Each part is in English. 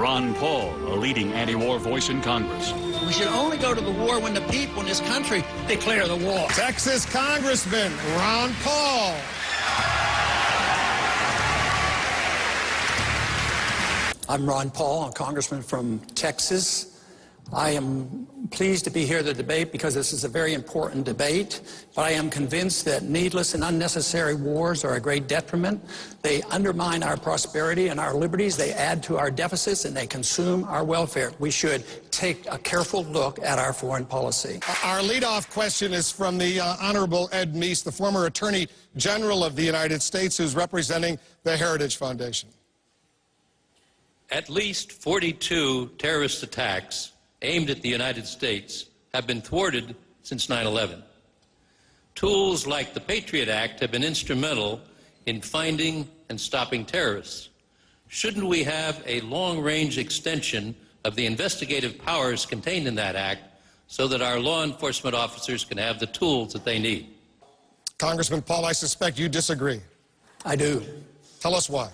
Ron Paul, a leading anti-war voice in Congress. We should only go to the war when the people in this country declare the war. Texas Congressman Ron Paul. I'm Ron Paul, a congressman from Texas. I am pleased to be here at the debate because this is a very important debate, but I am convinced that needless and unnecessary wars are a great detriment. They undermine our prosperity and our liberties, they add to our deficits, and they consume our welfare. We should take a careful look at our foreign policy. Our leadoff question is from the Honorable Ed Meese, the former Attorney General of the United States, who's representing the Heritage Foundation. At least 42 terrorist attacks aimed at the United States have been thwarted since 9/11. Tools like the Patriot Act have been instrumental in finding and stopping terrorists. Shouldn't we have a long-range extension of the investigative powers contained in that act so that our law enforcement officers can have the tools that they need? Congressman Paul, I suspect you disagree. I do. Tell us why.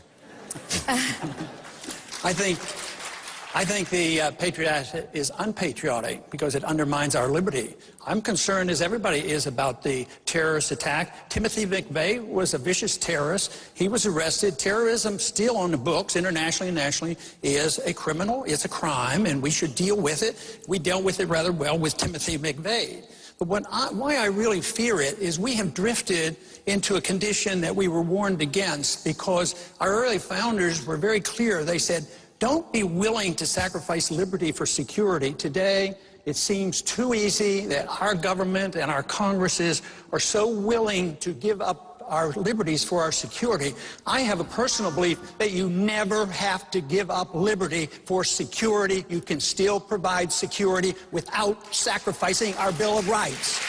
I think the Patriot Act is unpatriotic because it undermines our liberty. I'm concerned, as everybody is, about the terrorist attack. Timothy McVeigh was a vicious terrorist. He was arrested. Terrorism, still on the books, internationally and nationally, is a criminal. It's a crime, and we should deal with it. We dealt with it rather well with Timothy McVeigh. But why I really fear it is we have drifted into a condition that we were warned against because our early founders were very clear. They said, don't be willing to sacrifice liberty for security. Today, it seems too easy that our government and our Congresses are so willing to give up our liberties for our security. I have a personal belief that you never have to give up liberty for security. You can still provide security without sacrificing our Bill of Rights.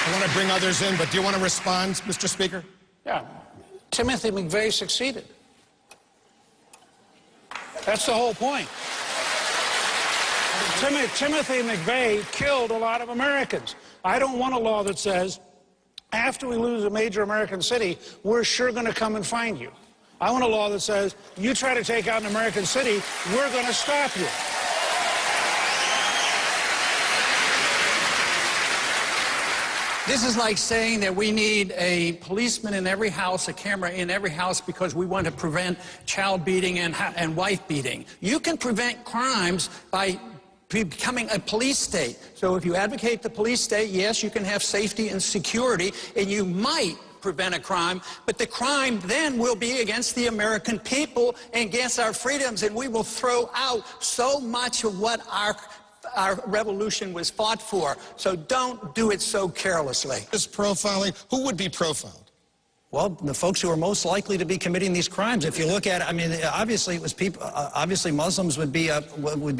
I want to bring others in, but do you want to respond, Mr. Speaker? Yeah. Timothy McVeigh succeeded. That's the whole point. Timothy McVeigh killed a lot of Americans. I don't want a law that says, after we lose a major American city, we're sure going to come and find you. I want a law that says, you try to take out an American city, we're going to stop you. This is like saying that we need a policeman in every house, a camera in every house, because we want to prevent child beating and wife beating. You can prevent crimes by becoming a police state. So if you advocate the police state, yes, you can have safety and security, and you might prevent a crime, but the crime then will be against the American people and against our freedoms, and we will throw out so much of what our revolution was fought for. So don't do it so carelessly. This profiling, who would be profiled? Well, the folks who are most likely to be committing these crimes. If you look at it, I mean, obviously it was people. Obviously, Muslims would be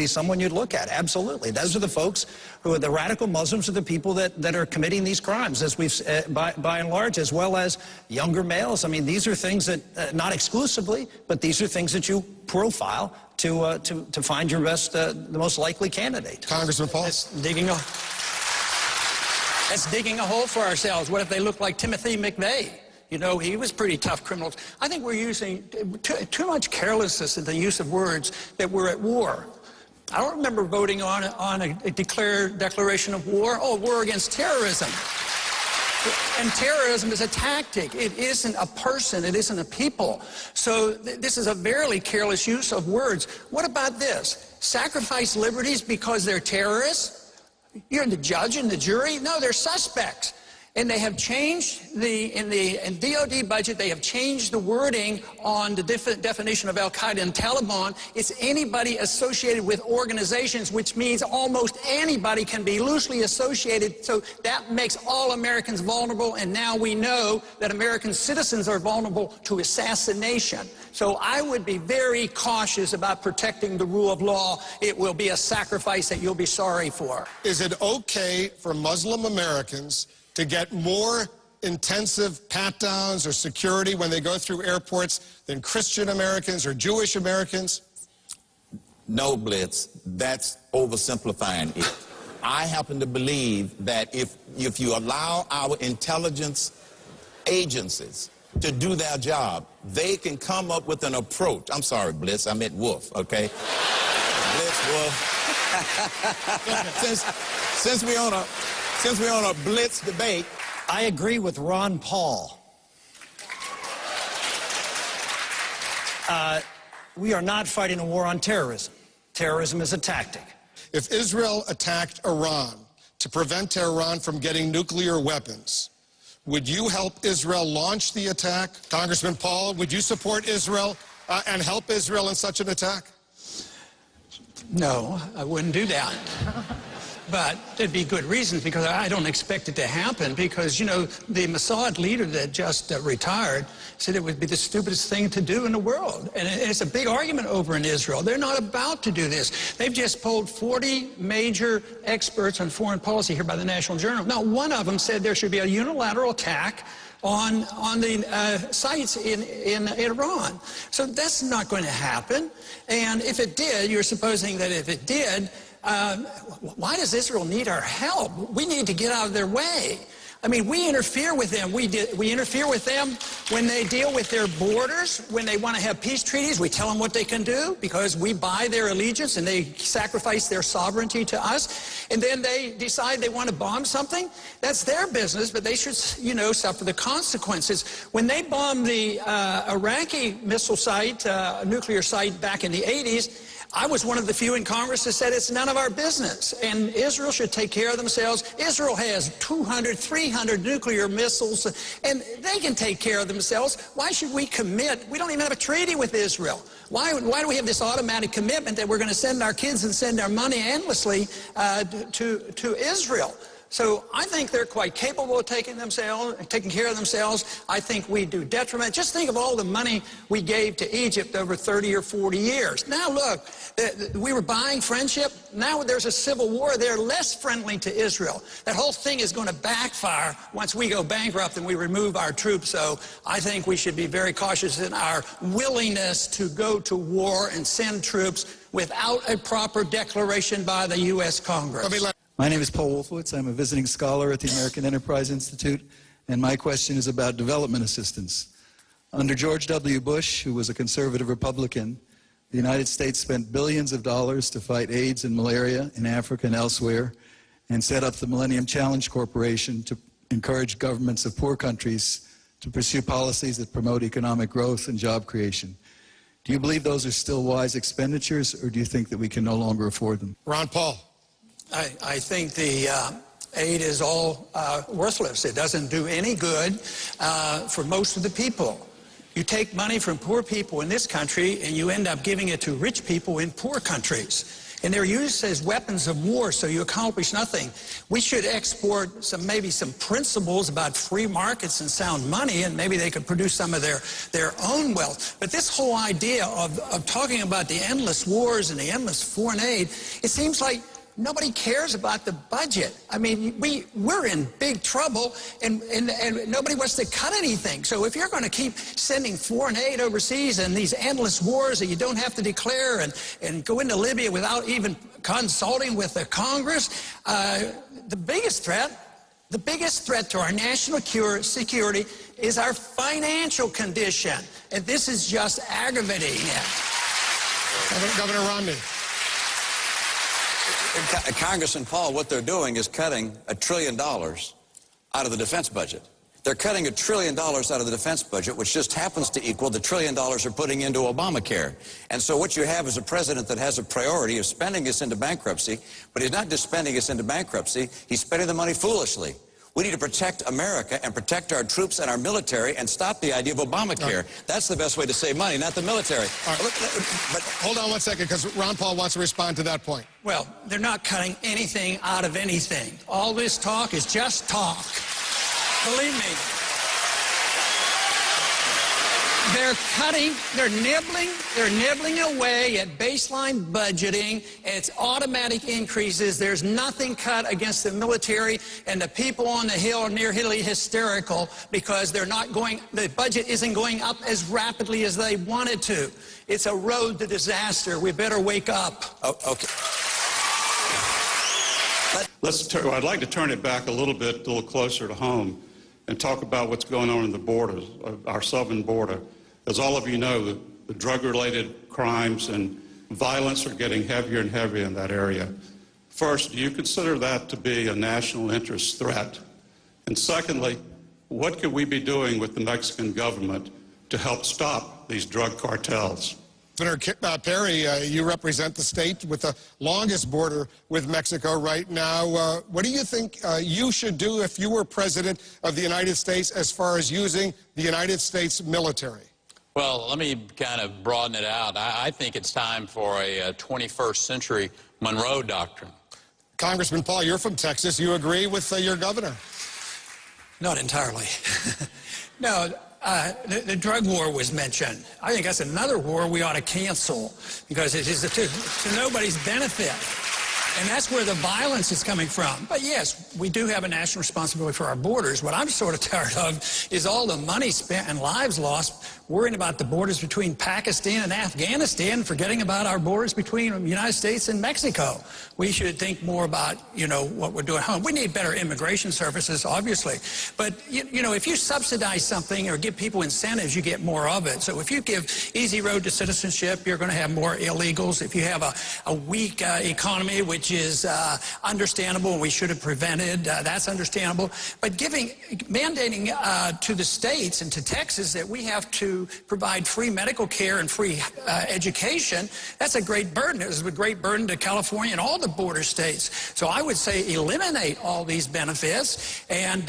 someone you'd look at. Absolutely, those are the folks who are the radical Muslims. Are the people that are committing these crimes, as we've by and large, as well as younger males. I mean, these are things that not exclusively, but these are things that you profile to find your best, the most likely candidate. Congressman Paul, That's digging a hole for ourselves. What if they look like Timothy McVeigh? You know, he was pretty tough criminal. I think we're using too much carelessness in the use of words that we're at war. I don't remember voting on a declaration of war. Oh, war against terrorism. And terrorism is a tactic. It isn't a person. It isn't a people. So this is a very careless use of words. What about this? Sacrifice liberties because they're terrorists? You're the judge and the jury? No, they're suspects. And they have changed in DOD budget, they have changed the wording on the definition of Al-Qaeda and Taliban. It's anybody associated with organizations, which means almost anybody can be loosely associated. So that makes all Americans vulnerable. And now we know that American citizens are vulnerable to assassination. So I would be very cautious about protecting the rule of law. It will be a sacrifice that you'll be sorry for. is it okay for Muslim Americans to get more intensive pat-downs or security when they go through airports than Christian Americans or Jewish Americans? No, Blitz, that's oversimplifying it. I happen to believe that if you allow our intelligence agencies to do their job, they can come up with an approach. I'm sorry, Blitz, I meant Wolf, okay? Blitz, Wolf. Since we're on a Blitz debate. I agree with Ron Paul. We are not fighting a war on terrorism. Terrorism is a tactic. If Israel attacked Iran to prevent Tehran from getting nuclear weapons, would you help Israel launch the attack? Congressman Paul, would you support Israel and help Israel in such an attack? No, I wouldn't do that. But there'd be good reasons, because I don't expect it to happen, because, you know, the Mossad leader that just retired said it would be the stupidest thing to do in the world. And it's a big argument over in Israel. They're not about to do this. They've just polled 40 major experts on foreign policy here by the National Journal. Not one of them said there should be a unilateral attack on the sites in Iran. So that's not going to happen. And if it did, you're supposing that if it did, why does Israel need our help? We need to get out of their way. I mean, we interfere with them. We interfere with them when they deal with their borders, when they want to have peace treaties. We tell them what they can do because we buy their allegiance and they sacrifice their sovereignty to us. And then they decide they want to bomb something. That's their business, but they should, you know, suffer the consequences. When they bombed the Iraqi missile site, nuclear site back in the 80s, I was one of the few in Congress that said it's none of our business, and Israel should take care of themselves. Israel has 200, 300 nuclear missiles, and they can take care of themselves. Why should we commit? We don't even have a treaty with Israel. Why do we have this automatic commitment that we're going to send our kids and send our money endlessly to Israel? So I think they're quite capable of taking care of themselves. I think we do detriment. Just think of all the money we gave to Egypt over 30 or 40 years. Now look, we were buying friendship. Now there's a civil war. They're less friendly to Israel. That whole thing is going to backfire once we go bankrupt and we remove our troops. So I think we should be very cautious in our willingness to go to war and send troops without a proper declaration by the U.S. Congress. My name is Paul Wolfowitz. I'm a visiting scholar at the American Enterprise Institute, and my question is about development assistance. Under George W. Bush, who was a conservative Republican, the United States spent billions of dollars to fight AIDS and malaria in Africa and elsewhere, and set up the Millennium Challenge Corporation to encourage governments of poor countries to pursue policies that promote economic growth and job creation. Do you believe those are still wise expenditures, or do you think that we can no longer afford them? Ron Paul. I think the aid is all worthless. It doesn't do any good for most of the people. You take money from poor people in this country and you end up giving it to rich people in poor countries. And they're used as weapons of war, so you accomplish nothing. We should export maybe some principles about free markets and sound money, and maybe they could produce some of their own wealth. But this whole idea of talking about the endless wars and the endless foreign aid, it seems like nobody cares about the budget. I mean, we're in big trouble, and nobody wants to cut anything. So if you're going to keep sending foreign aid overseas and these endless wars that you don't have to declare and go into Libya without even consulting with the Congress, the biggest threat to our national security is our financial condition. And this is just aggravating it. Governor Romney. Congressman Paul, what they're doing is cutting $1 trillion out of the defense budget. They're cutting $1 trillion out of the defense budget, which just happens to equal the $1 trillion they're putting into Obamacare. And so what you have is a president that has a priority of spending us into bankruptcy, but he's not just spending us into bankruptcy, he's spending the money foolishly. We need to protect America and protect our troops and our military and stop the idea of Obamacare. Right. That's the best way to save money, not the military. Right. But hold on one second, because Ron Paul wants to respond to that point. Well, they're not cutting anything out of anything. All this talk is just talk. Believe me. They're nibbling away at baseline budgeting. It's automatic increases. There's nothing cut against the military, and the people on the Hill are nearly hysterical because the budget isn't going up as rapidly as they wanted to. It's a road to disaster. We better wake up. Oh, okay. I'd like to turn it back a little closer to home and talk about what's going on in the borders, our southern border. As all of you know, the drug-related crimes and violence are getting heavier and heavier in that area. First, do you consider that to be a national interest threat? And secondly, what could we be doing with the Mexican government to help stop these drug cartels? Senator Perry, you represent the state with the longest border with Mexico right now. What do you think you should do if you were president of the United States as far as using the United States military? Well, let me kind of broaden it out. I think it's time for a 21st century Monroe Doctrine. Congressman Paul, you're from Texas. You agree with your governor? Not entirely. No, the drug war was mentioned. I think that's another war we ought to cancel because it is to nobody's benefit. And that's where the violence is coming from. But yes, we do have a national responsibility for our borders. What I'm sort of tired of is all the money spent and lives lost worrying about the borders between Pakistan and Afghanistan, forgetting about our borders between the United States and Mexico. We should think more about, what we're doing at home. We need better immigration services, obviously. But, if you subsidize something or give people incentives, you get more of it. So if you give easy road to citizenship, you're going to have more illegals. If you have a weak economy, which is understandable and we should have prevented, that's understandable. But mandating to the states and to Texas that we have to provide free medical care and free education, that's a great burden. It was a great burden to California and all the border states. So I would say eliminate all these benefits and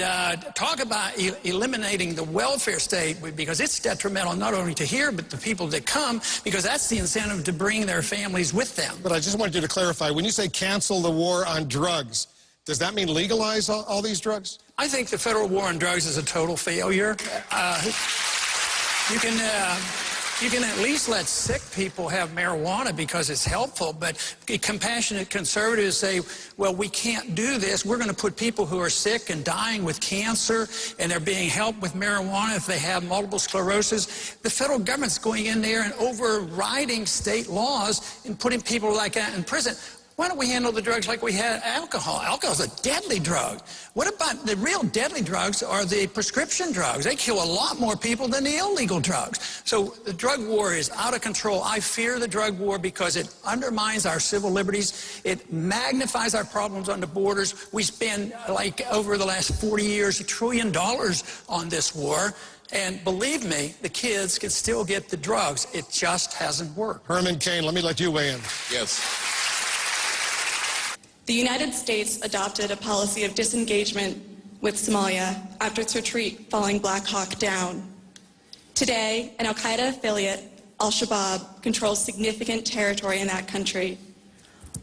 talk about eliminating the welfare state because it's detrimental not only to here but the people that come because that's the incentive to bring their families with them. But I just wanted you to clarify, when you say cancel the war on drugs, does that mean legalize all these drugs? I think the federal war on drugs is a total failure. You can at least let sick people have marijuana because it's helpful, but compassionate conservatives say, well, we can't do this. We're going to put people who are sick and dying with cancer, and they're being helped with marijuana if they have multiple sclerosis. The federal government's going in there and overriding state laws and putting people like that in prison. Why don't we handle the drugs like we had alcohol? Alcohol's a deadly drug. What about the real deadly drugs are the prescription drugs? They kill a lot more people than the illegal drugs. So the drug war is out of control. I fear the drug war because it undermines our civil liberties. It magnifies our problems on the borders. We spend, over the last 40 years, $1 trillion on this war. And believe me, the kids can still get the drugs. It just hasn't worked. Herman Cain, let me let you weigh in. Yes. The United States adopted a policy of disengagement with Somalia after its retreat following Black Hawk Down. Today, an al-Qaeda affiliate, al-Shabaab, controls significant territory in that country.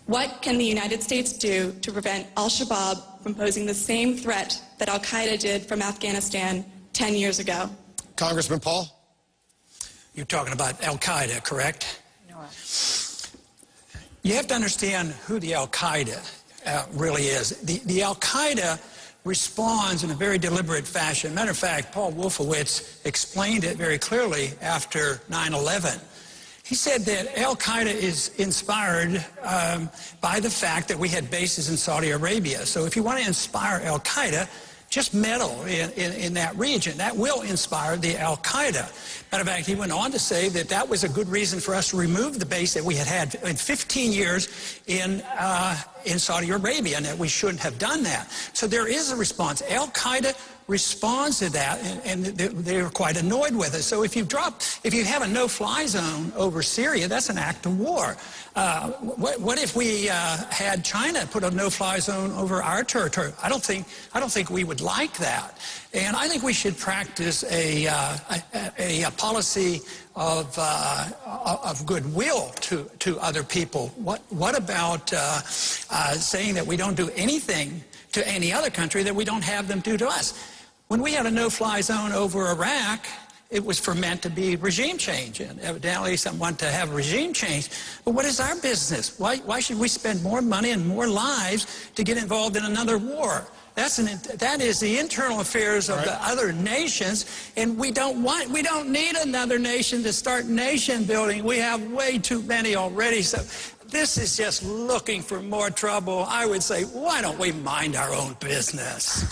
What can the United States do to prevent al-Shabaab from posing the same threat that al-Qaeda did from Afghanistan 10 years ago? Congressman Paul? You're talking about al-Qaeda, correct? No. You have to understand who the al-Qaeda really is. The al-Qaeda responds in a very deliberate fashion. Matter of fact, Paul Wolfowitz explained it very clearly after 9/11. He said that al-Qaeda is inspired by the fact that we had bases in Saudi Arabia. So if you want to inspire al-Qaeda, just meddle in that region. That will inspire the al-Qaeda. Matter of fact, he went on to say that that was a good reason for us to remove the base that we had had in 15 years in Saudi Arabia, and that we shouldn't have done that. So there is a response. Al-Qaeda responds to that, and they're quite annoyed with it. So if you have a no-fly zone over Syria, that's an act of war. What if we had China put a no-fly zone over our territory? I don't think we would like that. And I think we should practice a policy of goodwill to other people. What about saying that we don't do anything to any other country that we don't have them do to us? When we had a no-fly zone over Iraq, it was meant to be regime change, and evidently some want to have regime change. But what is our business? Why should we spend more money and more lives to get involved in another war? That is the internal affairs of the other nations, and we don't need another nation to start nation building. We have way too many already. So this is just looking for more trouble. I would say, why don't we mind our own business?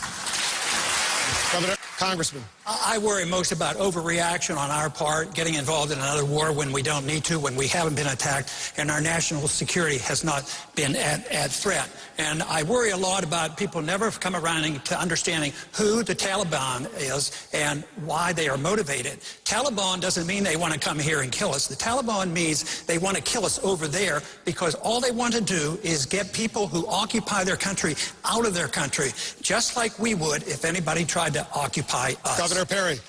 Congressman. I worry most about overreaction on our part, getting involved in another war when we don't need to, when we haven't been attacked, and our national security has not been at threat. And I worry a lot about people never come around to understanding who the Taliban is and why they are motivated. Taliban doesn't mean they want to come here and kill us. The Taliban means they want to kill us over there because all they want to do is get people who occupy their country out of their country, just like we would if anybody tried to occupy us. Governor Perry.